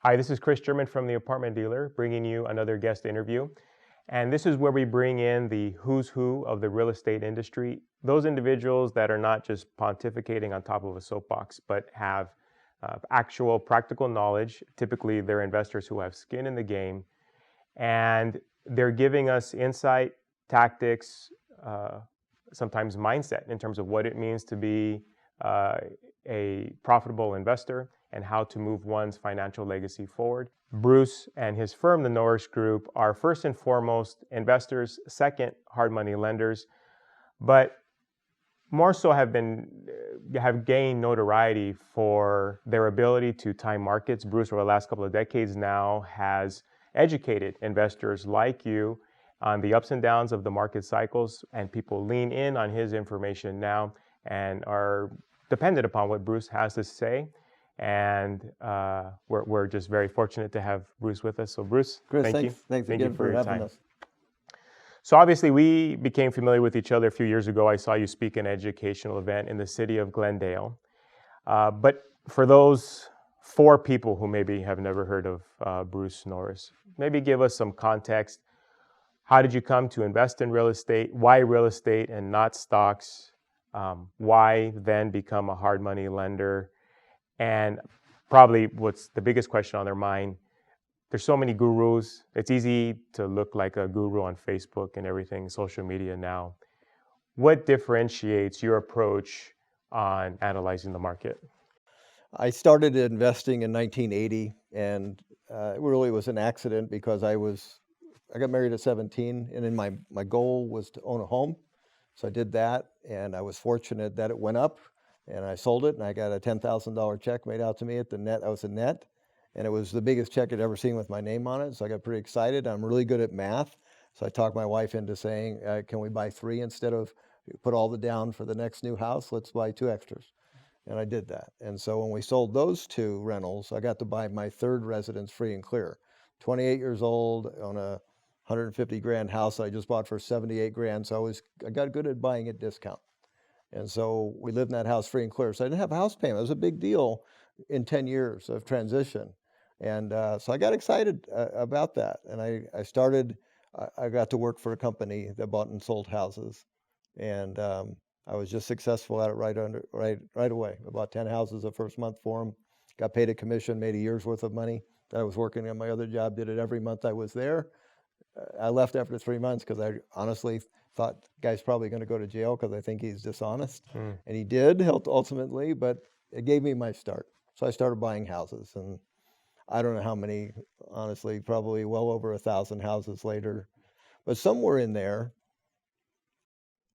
Hi, this is Chris German from the Apartment Dealer, bringing you another guest interview. And this is where we bring in the who's who of the real estate industry, those individuals that are not just pontificating on top of a soapbox, but have actual practical knowledge. Typically, they're investors who have skin in the game, and they're giving us insight, tactics, sometimes mindset in terms of what it means to be a profitable investor and how to move one's financial legacy forward. Bruce and his firm, the Norris Group, are first and foremost investors, second, hard money lenders, but more so have gained notoriety for their ability to time markets. Bruce, over the last couple of decades now, has educated investors like you on the ups and downs of the market cycles, and people lean in on his information now and are dependent upon what Bruce has to say. And we're just very fortunate to have Bruce with us. So Bruce, Chris, thank you. Thanks Thank again you for your having time. us. So obviously we became familiar with each other a few years ago. I saw you speak at an educational event in the city of Glendale. But for those 4 people who maybe have never heard of Bruce Norris, maybe give us some context. How did you come to invest in real estate? Why real estate and not stocks? Why then become a hard money lender? And probably what's the biggest question on their mind, there's so many gurus. It's easy to look like a guru on Facebook and everything, social media now. What differentiates your approach on analyzing the market? I started investing in 1980, and it really was an accident because I got married at 17, and then my goal was to own a home. So I did that, and I was fortunate that it went up, and I sold it, and I got a $10,000 check made out to me at the net. I was a net, and it was the biggest check I'd ever seen with my name on it. So I got pretty excited. I'm really good at math. So I talked my wife into saying, can we buy 3 instead of put all the down for the next new house? Let's buy 2 extras. And I did that. And so when we sold those 2 rentals, I got to buy my 3rd residence free and clear. 28 years old on a 150 grand house I just bought for 78 grand. So I got good at buying at discount. And so we lived in that house free and clear. So I didn't have a house payment. It was a big deal in 10 years of transition. And so I got excited about that. And I got to work for a company that bought and sold houses. And I was just successful at it right away. I bought 10 houses the first month for them, got paid a commission, made a year's worth of money. Then I was working on my other job, did it every month I was there. I left after 3 months because I honestly thought the guy's probably going to go to jail because I think he's dishonest. And he did ultimately, but it gave me my start. So I started buying houses, and I don't know how many, honestly, probably well over 1,000 houses later. But somewhere in there,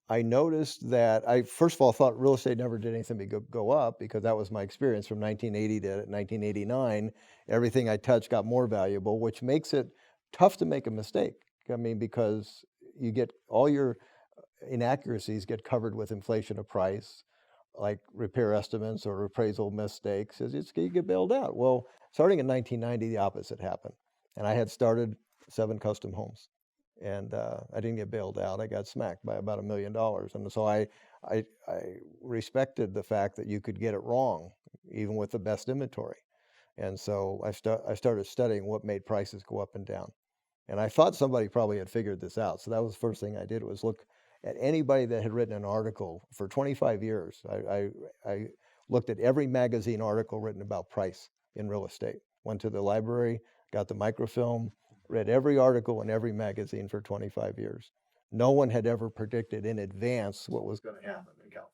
I noticed that I, first of all, thought real estate never did anything but go up because that was my experience from 1980 to 1989. Everything I touched got more valuable, which makes it tough to make a mistake. I mean, because you get all your inaccuracies get covered with inflation of price, like repair estimates or appraisal mistakes. You get bailed out. Well, starting in 1990, the opposite happened. And I had started 7 custom homes. And I didn't get bailed out. I got smacked by about $1 million. And so I respected the fact that you could get it wrong, even with the best inventory. And so I started studying what made prices go up and down. And I thought somebody probably had figured this out. So that was the first thing I did, was look at anybody that had written an article for 25 years. I looked at every magazine article written about price in real estate. Went to the library, got the microfilm, read every article in every magazine for 25 years. No one had ever predicted in advance what was going to happen in California.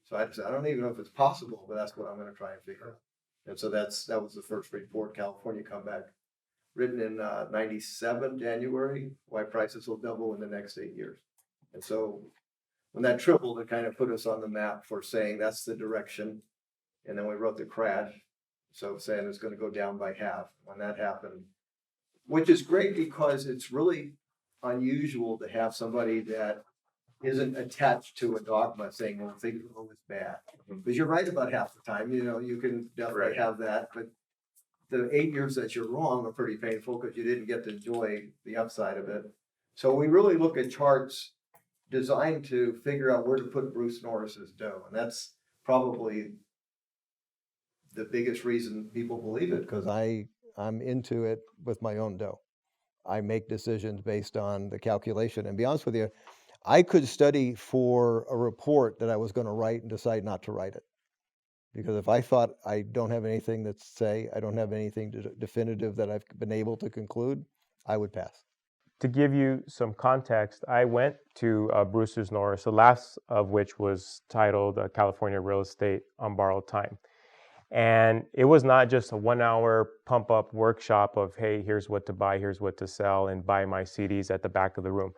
So I said, I don't even know if it's possible, but that's what I'm going to try and figure out. And so that was the first report, California Comeback, written in 97 January, why prices will double in the next 8 years. And so when that tripled, it kind of put us on the map for saying that's the direction. And then we wrote the crash, so saying it's going to go down by half. When that happened, which is great because it's really unusual to have somebody that isn't attached to a dogma saying, well, things are always bad. Because you're right about half the time, you can definitely have that, but the 8 years that you're wrong are pretty painful because you didn't get to enjoy the upside of it. So we really look at charts designed to figure out where to put Bruce Norris's dough. And that's probably the biggest reason people believe it, because I I'm into it with my own dough. I make decisions based on the calculation. And to be honest with you, I could study for a report that I was going to write and decide not to write it. Because if I thought I don't have anything to say, I don't have anything definitive that I've been able to conclude, I would pass. To give you some context, I went to Bruce's Norris, the last of which was titled California Real Estate on Borrowed Time. And it was not just a 1-hour pump up workshop of, hey, here's what to buy, here's what to sell, and buy my CDs at the back of the room.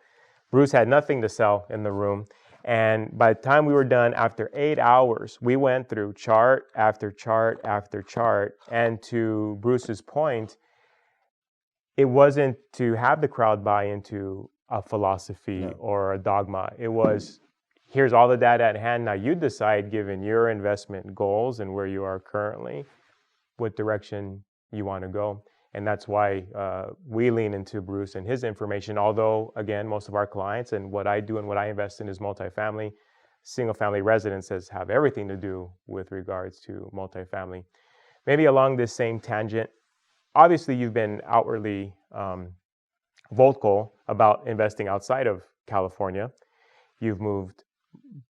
Bruce had nothing to sell in the room. And by the time we were done, after 8 hours, we went through chart after chart after chart. And to Bruce's point, it wasn't to have the crowd buy into a philosophy or a dogma. It was, here's all the data at hand. Now you decide, given your investment goals and where you are currently, what direction you want to go. And that's why we lean into Bruce and his information. Although, again, most of our clients and what I do and what I invest in is multifamily. Single-family residences have everything to do with regards to multifamily. Maybe along this same tangent, obviously, you've been outwardly vocal about investing outside of California. You've moved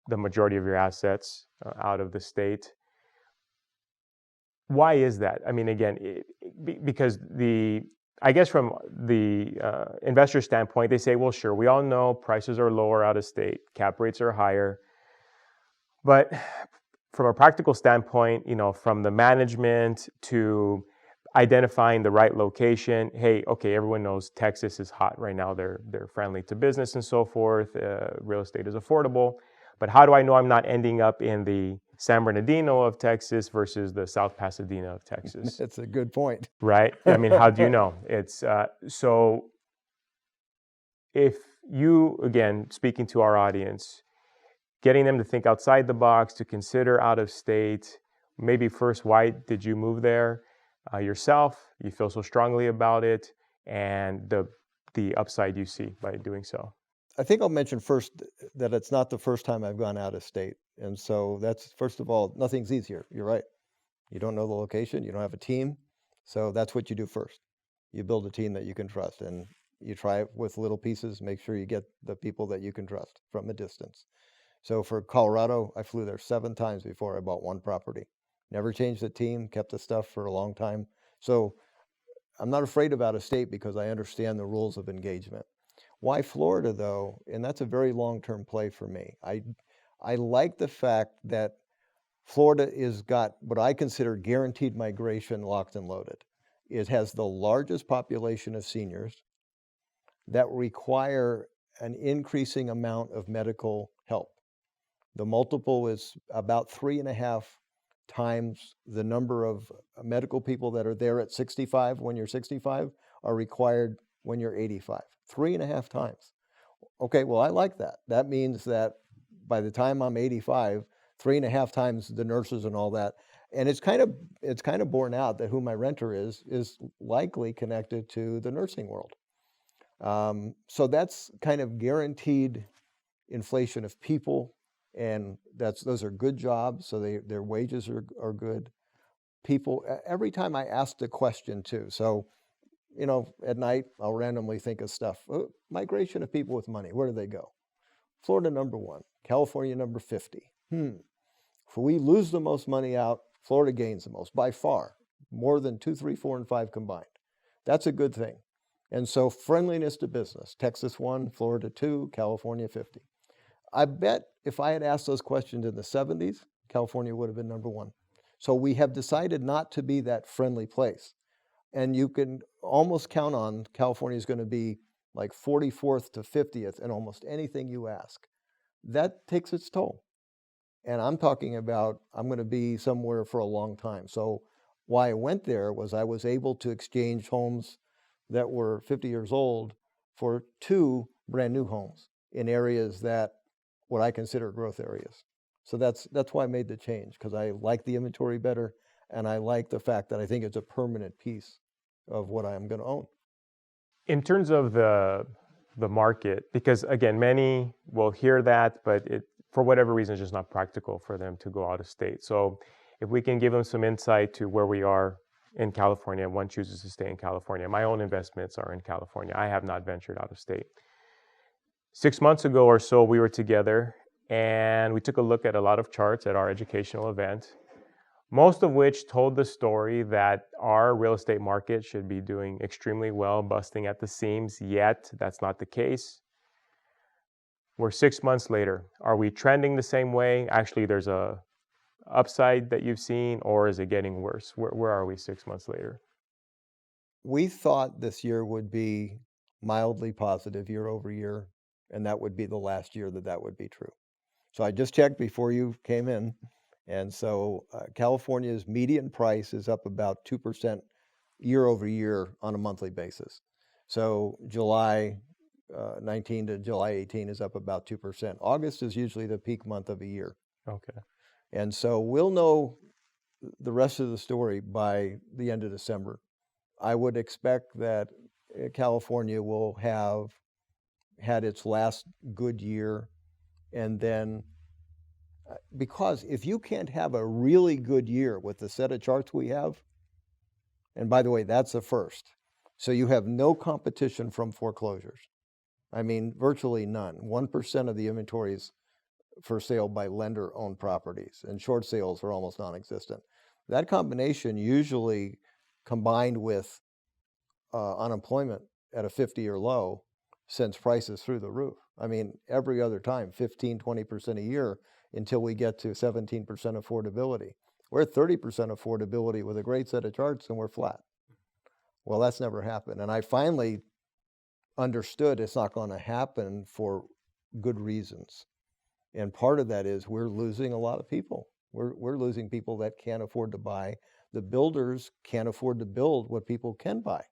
the majority of your assets out of the state. Why is that? I mean, again, because I guess from the investor standpoint, they say, well, sure, we all know prices are lower out of state, cap rates are higher. But from a practical standpoint, from the management to identifying the right location. Hey, okay, everyone knows Texas is hot right now. They're friendly to business and so forth. Real estate is affordable. But how do I know I'm not ending up in the San Bernardino of Texas versus the South Pasadena of Texas? That's a good point. Right? I mean, how do you know? It's so if you, again, speaking to our audience, getting them to think outside the box, to consider out of state, maybe first, why did you move there? Yourself, you feel so strongly about it, and the upside you see by doing so. I think I'll mention first that it's not the first time I've gone out of state. And so that's, first of all, nothing's easier. You're right. You don't know the location. You don't have a team. So that's what you do first. You build a team that you can trust, and you try it with little pieces. Make sure you get the people that you can trust from a distance. So for Colorado, I flew there 7 times before I bought one property. Never changed the team, kept the stuff for a long time. So I'm not afraid of out of state because I understand the rules of engagement. Why Florida, though? And that's a very long-term play for me. I like the fact that Florida is got what I consider guaranteed migration locked and loaded. It has the largest population of seniors that require an increasing amount of medical help. The multiple is about 3.5 times the number of medical people that are there at 65 when you're 65 are required when you're 85. 3.5 times. Okay, well, I like that. That means that by the time I'm 85, 3.5 times the nurses and all that. And it's kind of borne out that who my renter is likely connected to the nursing world. So that's kind of guaranteed inflation of people. And those are good jobs, so their wages are good. People, every time I ask the question too, so, at night I'll randomly think of stuff. Migration of people with money, where do they go? Florida number 1, California number 50. If we lose the most money out, Florida gains the most, by far, more than 2, 3, 4, and 5 combined. That's a good thing. And so friendliness to business, Texas 1, Florida 2, California 50. I bet if I had asked those questions in the 70s, California would have been number 1. So we have decided not to be that friendly place. And you can almost count on California is going to be like 44th to 50th in almost anything you ask. That takes its toll. And I'm talking about I'm going to be somewhere for a long time. So why I went there was I was able to exchange homes that were 50 years old for 2 brand new homes in areas that what I consider growth areas. So that's why I made the change, because I like the inventory better, and I like the fact that I think it's a permanent piece of what I'm going to own. In terms of the market, because again, many will hear that, but it, for whatever reason, it's just not practical for them to go out of state. So if we can give them some insight to where we are in California. One chooses to stay in California. My own investments are in California. I have not ventured out of state. 6 months ago or so, we were together and we took a look at a lot of charts at our educational event, most of which told the story that our real estate market should be doing extremely well, busting at the seams, yet that's not the case. We're 6 months later. Are we trending the same way? Actually, there's a upside that you've seen, or is it getting worse? Where are we 6 months later? We thought this year would be mildly positive year over year, and that would be the last year that would be true. So I just checked before you came in, and so California's median price is up about 2% year over year on a monthly basis. So July 19 to July 18 is up about 2%. August is usually the peak month of a year. Okay. And so we'll know the rest of the story by the end of December. I would expect that California will have had its last good year, and then because if you can't have a really good year with the set of charts we have, and by the way, that's the first, so you have no competition from foreclosures. I mean, virtually none. 1% of the inventory is for sale by lender-owned properties, and short sales are almost non-existent. That combination usually combined with unemployment at a 50-year low sends prices through the roof. I mean, every other time, 15, 20% a year until we get to 17% affordability. We're at 30% affordability with a great set of charts and we're flat. Well, that's never happened. And I finally understood it's not going to happen for good reasons. And part of that is we're losing a lot of people. We're losing people that can't afford to buy. The builders can't afford to build what people can buy.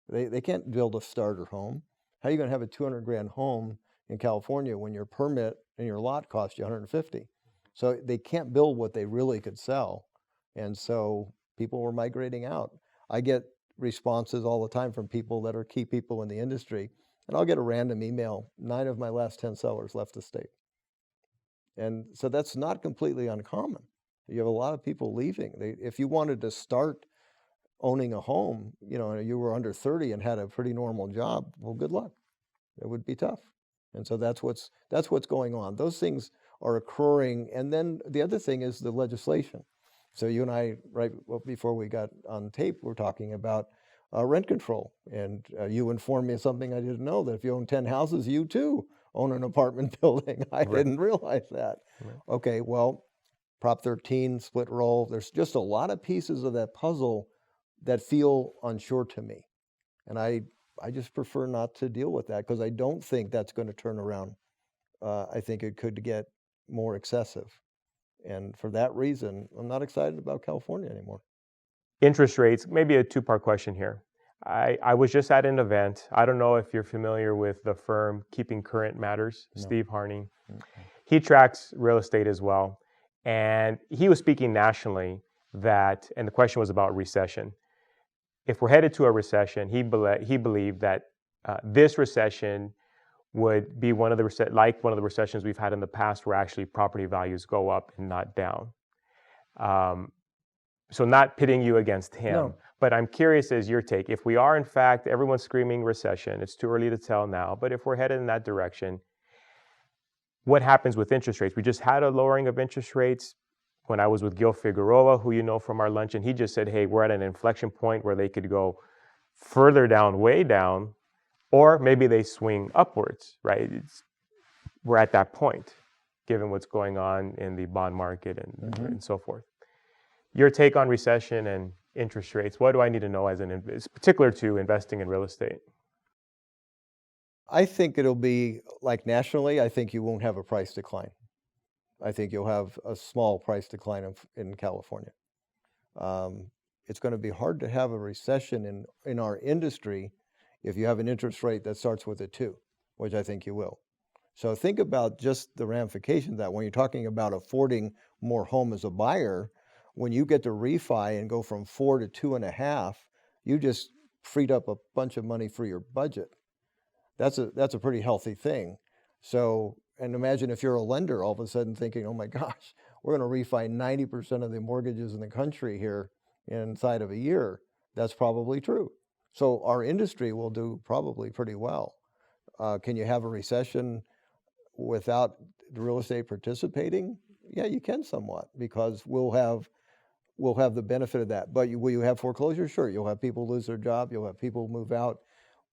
They can't build a starter home. How are you going to have a 200 grand home in California when your permit and your lot cost you 150? So they can't build what they really could sell. And so people were migrating out. I get responses all the time from people that are key people in the industry, and I'll get a random email. 9 of my last 10 sellers left the state. And so that's not completely uncommon. You have a lot of people leaving. If you wanted to start owning a home, you were under 30 and had a pretty normal job, well, good luck. It would be tough. And so that's what's going on. Those things are occurring. And then the other thing is the legislation. So you and I, right before we got on tape, we're talking about rent control. And you informed me of something I didn't know, that if you own 10 houses, you too own an apartment building. I didn't realize that. Right. Okay, well, Prop 13, split roll, there's just a lot of pieces of that puzzle that feel unsure to me. And I just prefer not to deal with that because I don't think that's going to turn around. I think it could get more excessive. And for that reason, I'm not excited about California anymore. Interest rates, maybe a two-part question here. I was just at an event. I don't know if you're familiar with the firm Keeping Current Matters, no. Steve Harney. Okay. He tracks real estate as well. And he was speaking nationally and the question was about recession. If we're headed to a recession, he believed that this recession would be one of the recessions we've had in the past, where actually property values go up and not down. So not pitting you against him, no. But I'm curious as your take. If we are, in fact, everyone's screaming recession, it's too early to tell now, but if we're headed in that direction, what happens with interest rates? We just had a lowering of interest rates. When I was with Gil Figueroa, who you know from our luncheon, he just said, hey, we're at an inflection point where they could go further down, way down, or maybe they swing upwards, right? We're at that point, given what's going on in the bond market and so forth. Your take on recession and interest rates, what do I need to know it's particular to investing in real estate? I think it'll be like nationally, I think you won't have a price decline. I think you'll have a small price decline in California. It's going to be hard to have a recession in our industry if you have an interest rate that starts with a 2, which I think you will. So think about just the ramifications of that. When you're talking about affording more home as a buyer, when you get to refi and go from 4 to 2.5, you just freed up a bunch of money for your budget. That's a pretty healthy thing. So, and imagine if you're a lender all of a sudden thinking, oh my gosh, we're going to refi 90% of the mortgages in the country here inside of a year. That's probably true. So our industry will do probably pretty well. Can you have a recession without the real estate participating? Yeah, you can somewhat, because we'll have the benefit of that. But will you have foreclosure? Sure. You'll have people lose their job. You'll have people move out.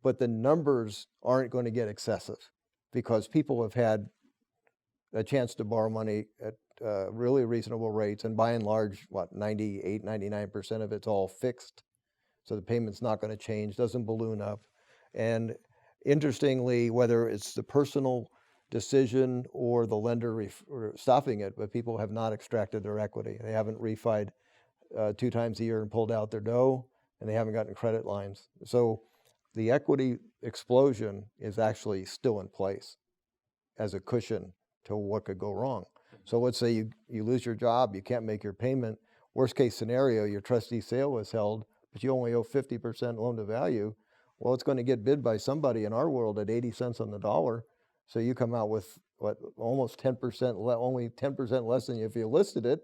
But the numbers aren't going to get excessive, because people have had a chance to borrow money at really reasonable rates. And by and large, 98, 99% of it's all fixed. So the payment's not going to change, doesn't balloon up. And interestingly, whether it's the personal decision or the lender stopping it, but people have not extracted their equity. They haven't refied 2 times a year and pulled out their dough, and they haven't gotten credit lines. So the equity explosion is actually still in place as a cushion to what could go wrong. So let's say you lose your job, you can't make your payment. Worst case scenario, your trustee sale was held, but you only owe 50% loan to value. Well, it's going to get bid by somebody in our world at 80 cents on the dollar. So you come out with almost 10%, only 10% less than if you listed it,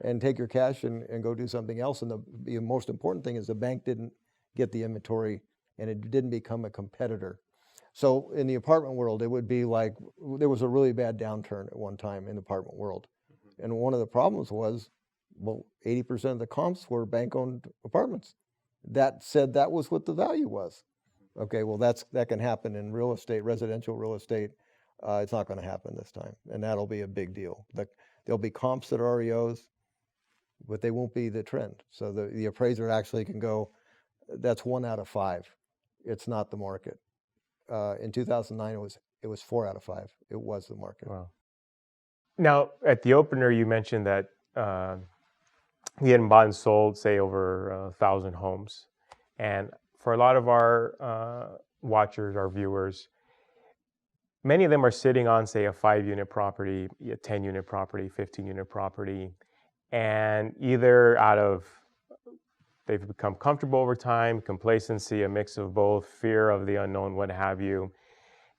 and take your cash and go do something else. And the most important thing is the bank didn't get the inventory, and it didn't become a competitor. So in the apartment world, it would be like there was a really bad downturn at one time in the apartment world. And one of the problems was, 80% of the comps were bank-owned apartments. That said, that was what the value was. Okay, well, that can happen in real estate, residential real estate. It's not going to happen this time, and that'll be a big deal. There'll be comps that are REOs, but they won't be the trend. So the appraiser actually can go, that's 1 out of 5. It's not the market. In 2009, it was 4 out of 5. It was the market. Wow. Now, at the opener, you mentioned that we hadn't bought and sold, say, over 1,000 homes. And for a lot of our watchers, our viewers, many of them are sitting on, say, a 5-unit property, a 10-unit property, 15-unit property, and either they've become comfortable over time, complacency, a mix of both, fear of the unknown, what have you.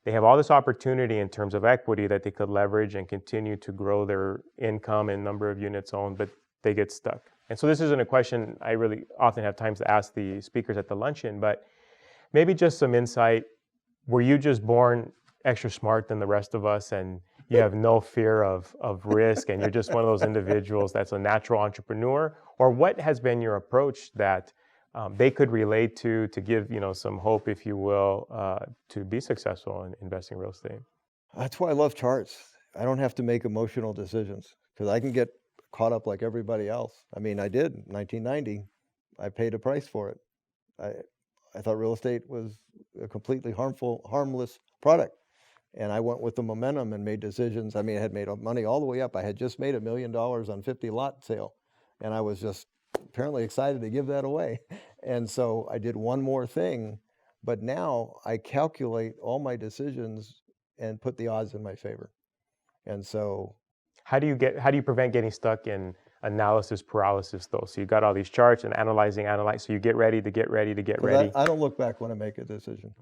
They have all this opportunity in terms of equity that they could leverage and continue to grow their income and number of units owned, but they get stuck. And so this isn't a question I really often have time to ask the speakers at the luncheon, but maybe just some insight. Were you just born extra smart than the rest of us, and you have no fear of risk, and you're just one of those individuals that's a natural entrepreneur? Or what has been your approach that they could relate to give some hope, if you will, to be successful in investing in real estate? That's why I love charts. I don't have to make emotional decisions, because I can get caught up like everybody else. I mean, I did in 1990. I paid a price for it. I thought real estate was a completely harmless product. And I went with the momentum and made decisions. I mean, I had made money all the way up. I had just made $1 million on 50 lot sale. And I was just apparently excited to give that away. And so I did one more thing, but now I calculate all my decisions and put the odds in my favor. And so how do you prevent getting stuck in analysis paralysis, though? So you got all these charts and analyze. So you get ready. I don't look back when I make a decision.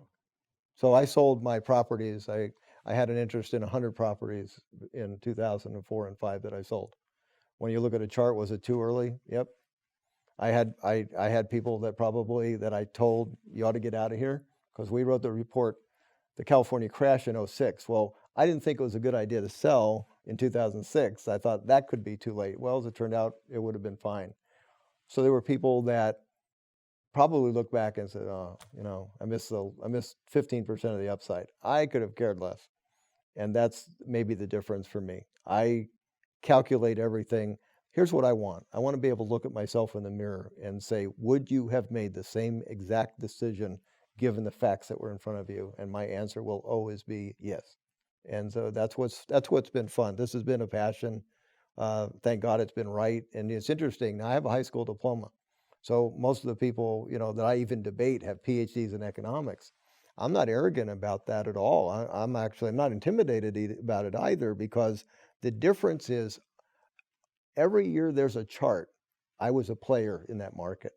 So I sold my properties. I had an interest in 100 properties in 2004 and 5 that I sold. When you look at a chart, was it too early? Yep. I had people that I told, you ought to get out of here, because we wrote the report, the California crash in 06. Well, I didn't think it was a good idea to sell in 2006. I thought that could be too late. Well, as it turned out, it would have been fine. So there were people that probably look back and said, I missed 15% of the upside. I could have cared less. And that's maybe the difference for me. I calculate everything. Here's what I want. I want to be able to look at myself in the mirror and say, would you have made the same exact decision given the facts that were in front of you? And my answer will always be yes. And so that's what's been fun. This has been a passion. Thank God it's been right. And it's interesting. Now, I have a high school diploma. So most of the people, that I even debate have PhDs in economics. I'm not arrogant about that at all. I'm not intimidated about it either, because the difference is every year there's a chart. I was a player in that market.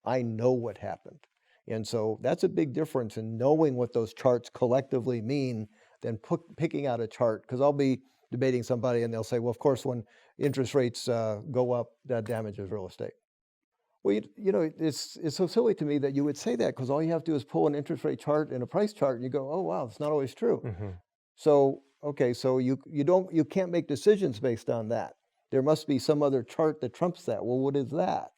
I know what happened. And so that's a big difference in knowing what those charts collectively mean than picking out a chart. Because I'll be debating somebody and they'll say, well, of course, when interest rates go up, that damages real estate. Well, you know, it's so silly to me that you would say that because all you have to do is pull an interest rate chart and a price chart, and you go, oh wow, it's not always true. Hmm. So okay, so you can't make decisions based on that. There must be some other chart that trumps that. Well, what is that?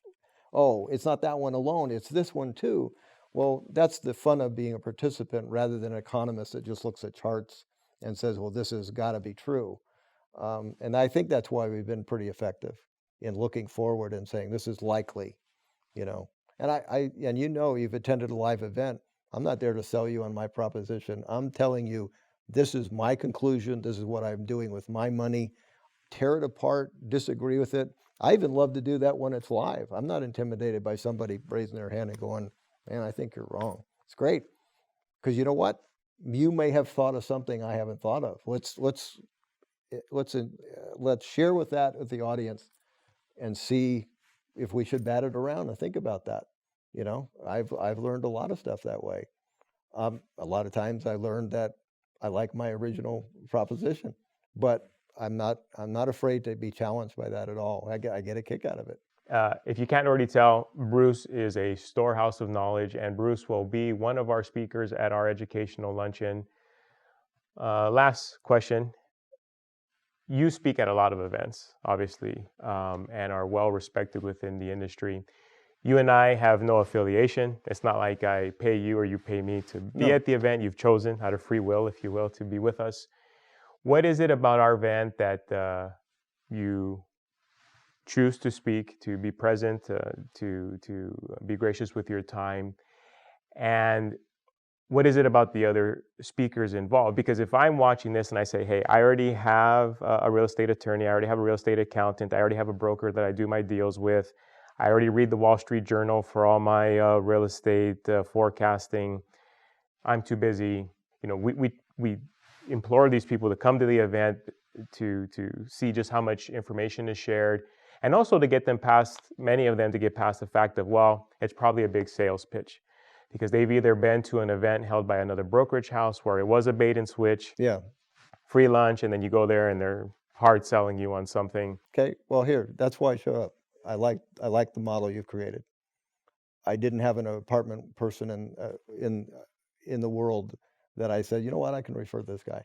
Oh, it's not that one alone, it's this one too. Well, that's the fun of being a participant rather than an economist that just looks at charts and says, well, this has got to be true. And I think that's why we've been pretty effective in looking forward and saying this is likely, you know. And and you know, you've attended a live event. I'm not there to sell you on my proposition. I'm telling you, this is my conclusion. This is what I'm doing with my money. Tear it apart, disagree with it. I even love to do that when it's live. I'm not intimidated by somebody raising their hand and going, man, I think you're wrong. It's great. Because you know what? You may have thought of something I haven't thought of. Let's share with that with the audience and see if we should bat it around and think about that. You know, I've learned a lot of stuff that way. A lot of times I learned that I like my original proposition, but I'm not afraid to be challenged by that at all. I get a kick out of it. If you can't already tell, Bruce is a storehouse of knowledge, and Bruce will be one of our speakers at our educational luncheon. Last question. You speak at a lot of events, obviously, and are well respected within the industry. You and I have no affiliation. It's not like I pay you or you pay me to be at the event. You've chosen out of free will, if you will, to be with us. What is it about our event that you choose to speak, to be present, to be gracious with your time? And what is it about the other speakers involved? Because if I'm watching this and I say, hey, I already have a real estate attorney, I already have a real estate accountant, I already have a broker that I do my deals with, I already read the Wall Street Journal for all my real estate forecasting, I'm too busy. You know, we implore these people to come to the event to see just how much information is shared, and also to get them past, many of them to get past the fact of, well, it's probably a big sales pitch, because they've either been to an event held by another brokerage house where it was a bait and switch, free lunch, and then you go there and they're hard selling you on something. Okay, well here, that's why I show up. I like the model you've created. I didn't have an apartment person in the world that I said, you know what, I can refer this guy.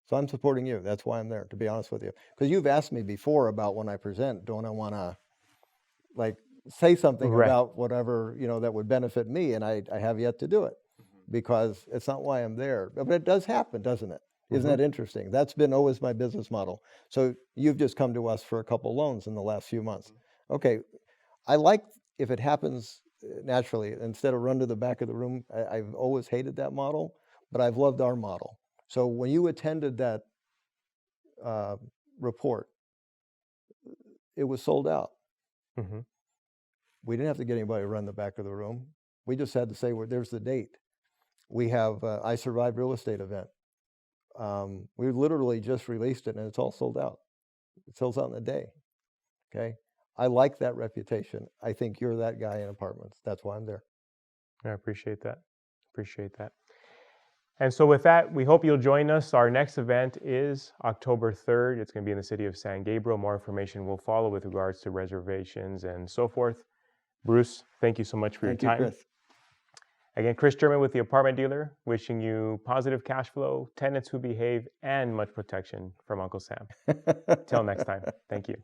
So I'm supporting you. That's why I'm there, to be honest with you. Because you've asked me before about when I present, don't I want to like say something about whatever, you know, that would benefit me, and I have yet to do it because it's not why I'm there. But it does happen, doesn't it? Isn't that interesting? That's been always my business model. So you've just come to us for a couple loans in the last few months. Okay, I like if it happens naturally instead of run to the back of the room. I've always hated that model, but I've loved our model. So when you attended that report, it was sold out. We didn't have to get anybody to run the back of the room. We just had to say, well, there's the date. We have I Survived Real Estate event. We literally just released it and it's all sold out. It sells out in a day. Okay. I like that reputation. I think you're that guy in apartments. That's why I'm there. I appreciate that. Appreciate that. And so with that, we hope you'll join us. Our next event is October 3rd. It's going to be in the city of San Gabriel. More information will follow with regards to reservations and so forth. Bruce, thank you so much for your time. Thank you, Chris. Again, Chris German with the Apartment Dealer, wishing you positive cash flow, tenants who behave, and much protection from Uncle Sam. Till next time. Thank you.